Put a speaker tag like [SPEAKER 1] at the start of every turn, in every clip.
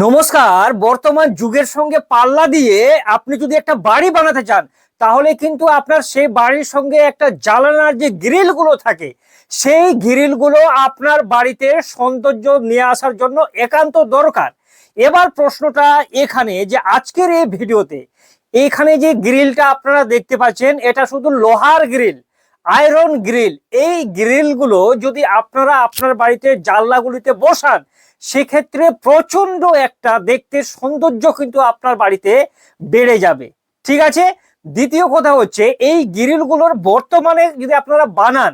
[SPEAKER 1] নমস্কার। বর্তমান যুগের সঙ্গে পাল্লা দিয়ে আপনি যদি একটা বাড়ি বানাতে চান, তাহলে কিন্তু আপনার সেই বাড়ির সঙ্গে একটা জানালার যে গ্রিল গুলো থাকে, সেই গ্রিল গুলো আপনার বাড়িতে সৌন্দর্য নিয়ে আসার জন্য একান্ত দরকার। এবার প্রশ্নটা এখানে যে আজকের এই ভিডিওতে এইখানে যে গ্রিলটা আপনারা দেখতে পাচ্ছেন, এটা শুধু লোহার গ্রিল, আয়রন গ্রিল। এই গ্রিল গুলো যদি আপনারা আপনার বাড়িতে জানলাগুলিতে বসান, সেক্ষেত্রে প্রচন্ড একটা দেখতে সৌন্দর্য কিন্তু আপনার বাড়িতে বেড়ে যাবে। ঠিক আছে। দ্বিতীয় কথা হচ্ছে, এই গ্রিলগুলোর বর্তমানে যদি আপনারা বানান,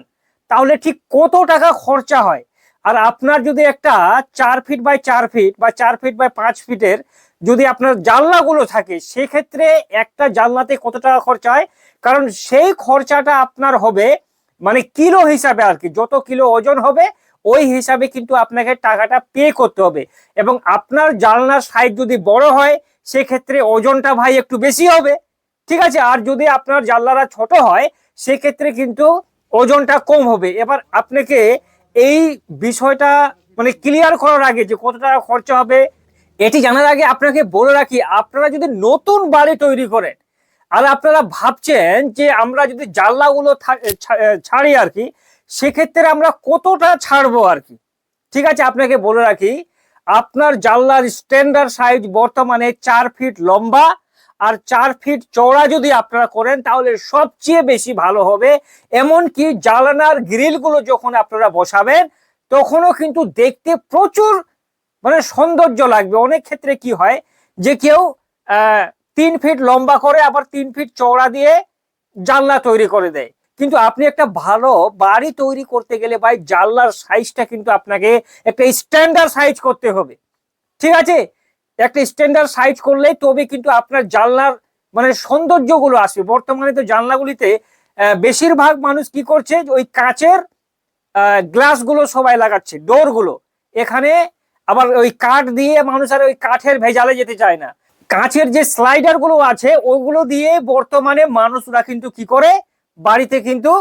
[SPEAKER 1] তাহলে ঠিক কত টাকা খরচা হয়। আর আপনার যদি একটা 4 ফিট বাই 4 ফিট বা 4 ফিট বাই 5 ফিটের যদি আপনার জানলাগুলো থাকে, সেক্ষেত্রে একটা জানলাতে কত টাকা খরচা হয়। কারণ সেই খরচাটা আপনার হবে মানে কিলো হিসাবে আর কি, যত কিলো ওজন হবে ওই হিসাবে কিন্তু আপনাকে টাকাটা পে করতে হবে। এবং আপনার জানলার সাইজ যদি বড় হয়, সেক্ষেত্রে ওজনটা ভাই একটু বেশি হবে। ঠিক আছে। আর যদি আপনার জানলাটা ছোট হয়, সেক্ষেত্রে কিন্তু ওজনটা কম হবে। এবার আপনাকে এই বিষয়টা মানে ক্লিয়ার করার আগে যে কত টাকা খরচা হবে এটি জানার আগে আপনাকে বলে রাখি, আপনারা যদি নতুন বাড়ি তৈরি করেন আর আপনারা ভাবছেন যে আমরা যদি জানলাগুলো ছাড়ি আর কি, সেক্ষেত্রে আমরা কতটা ছাড়বো আর কি। ঠিক আছে। আপনাকে বলে রাখি, আপনার জানলার স্ট্যান্ডার্ড সাইজ বর্তমানে 4 ফিট লম্বা আর 4 ফিট চওড়া যদি আপনারা করেন, তাহলে সবচেয়ে বেশি ভালো হবে। এমনকি জানালার গ্রিলগুলো যখন আপনারা বসাবেন, তখনও কিন্তু দেখতে প্রচুর মানে সৌন্দর্য লাগবে। অনেক ক্ষেত্রে কি হয় যে কেউ 3 ফিট লম্বা করে আবার 3 ফিট চওড়া দিয়ে জানলা তৈরি করে দেয়। কিন্তু আপনি একটা ভালো বাড়ি তৈরি করতে গেলে ভাই, জানলার সাইজটা কিন্তু আপনাকে একটা স্ট্যান্ডার্ড সাইজ করতে হবে। ঠিক আছে। একটা স্ট্যান্ডার্ড সাইজ করলেই তবে কিন্তু আপনার জানলার মানে সৌন্দর্যগুলো আসবে। বর্তমানে তো জানলাগুলিতে বেশিরভাগ মানুষ কি করছে, ওই কাচের গ্লাসগুলো সবাই লাগাচ্ছে, ডোরগুলো। এখানে আবার ওই কাঠ দিয়ে মানুষ আর ওই কাঠের ভেজালে যেতে চায় না। কাঁচের যে স্লাইডার গুলো আছে, ওগুলো দিয়ে বর্তমানে মানুষরা কিন্তু কি করে বাড়িতে কিন্তু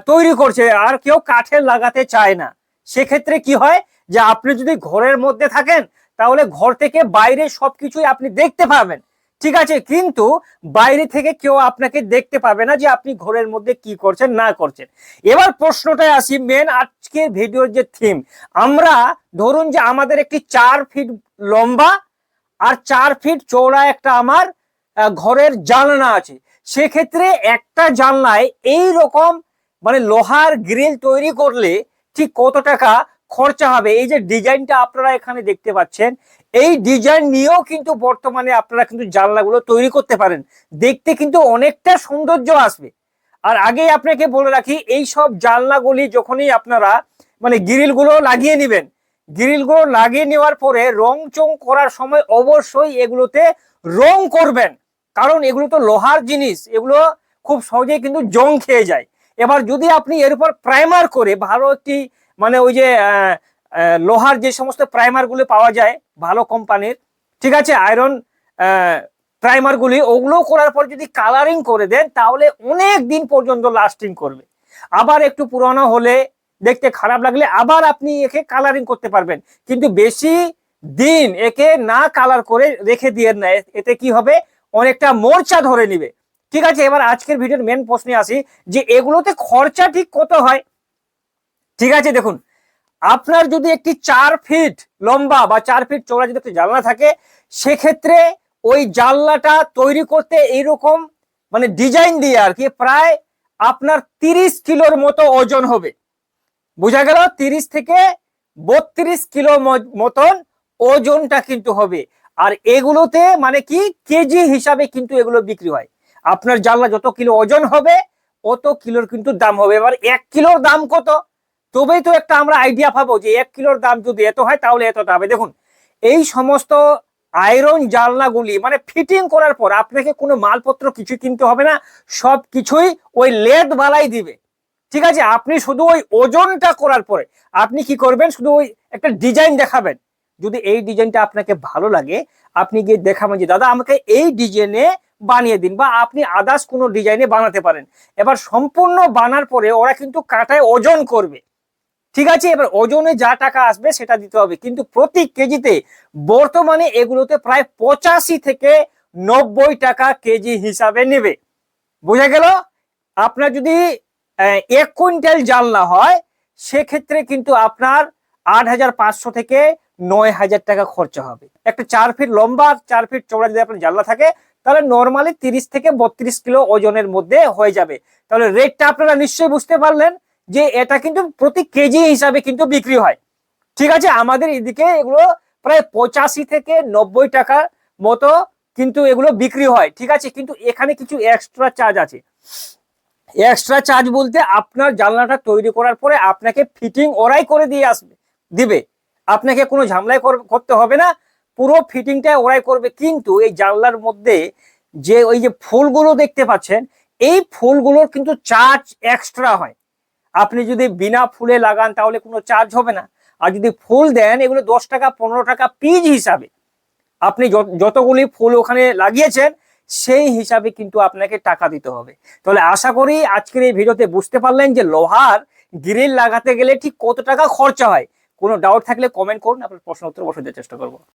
[SPEAKER 1] তৈরি করছে, আর কেউ কাঠের লাগাতে চায় না। সেক্ষেত্রে কি হয় যে আপনি যদি ঘরের মধ্যে থাকেন, তাহলে ঘর থেকে বাইরে সবকিছুই আপনি দেখতে পাবেন। ঠিক আছে। কিন্তু বাইরে থেকে কেউ আপনাকে দেখতে পাবে না যে আপনি ঘরের মধ্যে কি করছেন না করছেন। এবার প্রশ্নটায় আসি, মেন আজকে ভিডিওর যে থিম, আমরা ধরুন যে আমাদের একটি 4 ফিট লম্বা আর 4 ফিট চওড়া একটা আমার ঘরের জানলা আছে। সেক্ষেত্রে একটা জানলায় এই রকম মানে লোহার গ্রিল তৈরি করলে ঠিক কত টাকা খরচা হবে। এই যে ডিজাইনটা আপনারা এখানে দেখতে পাচ্ছেন, এই ডিজাইন নিয়েও কিন্তু বর্তমানে আপনারা কিন্তু জানলাগুলো তৈরি করতে পারেন। দেখতে কিন্তু অনেকটা সৌন্দর্য আসবে। আর আগে আপনাকে বলে রাখি, এই সব জানলাগুলি যখনই আপনারা মানে গ্রিলগুলো লাগিয়ে নেবেন, গ্রিলগুলো লাগিয়ে নেওয়ার পরে রং চং করার সময় অবশ্যই এগুলোতে রং করবেন। কারণ এগুলো তো লোহার জিনিস, এগুলো খুব সহজেই কিন্তু জং খেয়ে যায়। এবার যদি আপনি এর উপর প্রাইমার করে ভালো একটি মানে ওই যে লোহার যে সমস্ত প্রাইমার গুলো পাওয়া যায় ভালো কোম্পানির, ঠিক আছে, আয়রন প্রাইমার গুলি, ওগুলো করার পর যদি কালারিং করে দেন, তাহলে অনেক দিন পর্যন্ত লাস্টিং করবে। আবার একটু পুরনো হলে, দেখতে খারাপ লাগলে আবার আপনি একে কালারিং করতে পারবেন। কিন্তু বেশি দিন একে না কালার করে রেখে দিয়ে না, এতে কি হবে, অনেকটা মোর্চা ধরে নিবে। ঠিক আছে। এবার আজকের ভিডিওর মেন প্রশ্নে আসি যে এগুলোতে খরচা ঠিক কত হয়। ঠিক আছে। দেখুন, আপনার যদি একটি 4 ফিট লম্বা বা 4 ফিট চওড়া যদি একটা জানলা থাকে, সেক্ষেত্রে ওই জানলাটা তৈরি করতে এইরকম মানে ডিজাইন দিয়ে আর কি প্রায় আপনার 30 কিলোর মতো ওজন হবে। বোঝা গেল? 30 থেকে 32 কিলো মতন ওজনটা কিন্তু হবে। আর এগুলোতে মানে কি কেজি হিসাবে কিন্তু এগুলো বিক্রি হয়। আপনার জানলা যত কিলো ওজন হবে, অত কিলোর কিন্তু দাম হবে। এবার 1 কিলোর দাম কত, তবেই তো একটা আমরা আইডিয়া পাবো যে 1 কিলোর দাম যদি এত হয়, তাহলে এতটা হবে। দেখুন, এই সমস্ত আয়রন জানলাগুলি মানে ফিটিং করার পর আপনাকে কোনো মালপত্র কিছু কিনতে হবে না, সব কিছুই ওই লেদ বালাই দিবে। ঠিক আছে। আপনি শুধু ওই ওজনটা করার পরে আপনি কি করবেন, শুধু ওই একটা ডিজাইন দেখাবেন। যদি এই ডিজাইনটা আপনাকে ভালো লাগে, আপনি গিয়ে দেখাবেন যে দাদা আমাকে এই ডিজাইনে বানিয়ে দিন, বা আপনি আদার্স কোনো ডিজাইনে বানাতে পারেন। এবার সম্পূর্ণ বানার পরে ওরা কিন্তু কাটায় ওজন করবে। ঠিক আছে, এবার ওজনে যা টাকা আসবে সেটা দিতে হবে, কিন্তু প্রতি কেজিতে বর্তমানে এগুলোতে প্রায় 85 থেকে 90 টাকা কেজি হিসাবে নেবে। বোঝা গেল? আপনার যদি 1 কুইন্টাল জানলা হয় সেক্ষেত্রে কিন্তু আপনার 8,500 থেকে 9,000 টাকা খরচা হবে। একটা 4 ফিট লম্বা 4 ফিট চওড়া যদি আপনার জানলা থাকে তাহলে নর্মালি 30 থেকে 32 কিলো ওজনের মধ্যে হয়ে যাবে। তাহলে রেটটা আপনারা নিশ্চয়ই বুঝতে পারলেন যে এটা কিন্তু প্রতি কেজি হিসাবে কিন্তু বিক্রি হয়। ঠিক আছে, আমাদের এদিকে এগুলো প্রায় 85 থেকে 90 টাকার মতো কিন্তু এগুলো বিক্রি হয়। ঠিক আছে, কিন্তু এখানে কিছু এক্সট্রা চার্জ আছে। এক্সট্রা চার্জ বলতে আপনার জানলাটা তৈরি করার পরে আপনাকে ফিটিং ওরাই করে দিয়ে দিবে, আপনাকে কোনো ঝামেলাই করতে হবে না, পুরো ফিটিংটা ওরাই করবে। কিন্তু এই জানলার মধ্যে যে ওই যে ফুলগুলো দেখতে পাচ্ছেন, এই ফুলগুলোর কিন্তু চার্জ এক্সট্রা হয়। আপনি যদি বিনা ফুলে লাগান তাহলে কোনো চার্জ হবে না, আর যদি ফুল দেন এগুলো 10 টাকা 15 টাকা পিস হিসাবে, আপনি যতগুলি ফুল ওখানে লাগিয়েছেন সেই হিসাবে কিন্তু আপনাকে টাকা দিতে হবে। তাহলে আশা করি আজকের এই ভিডিওতে বুঝতে পারলেন যে লোহার গ্রিল লাগাতে গেলে ঠিক কত টাকা খরচা হয়। কোনো ডাউট থাকলে কমেন্ট করুন, আপনার প্রশ্ন উত্তর অবশ্যই দেওয়ার চেষ্টা করবো।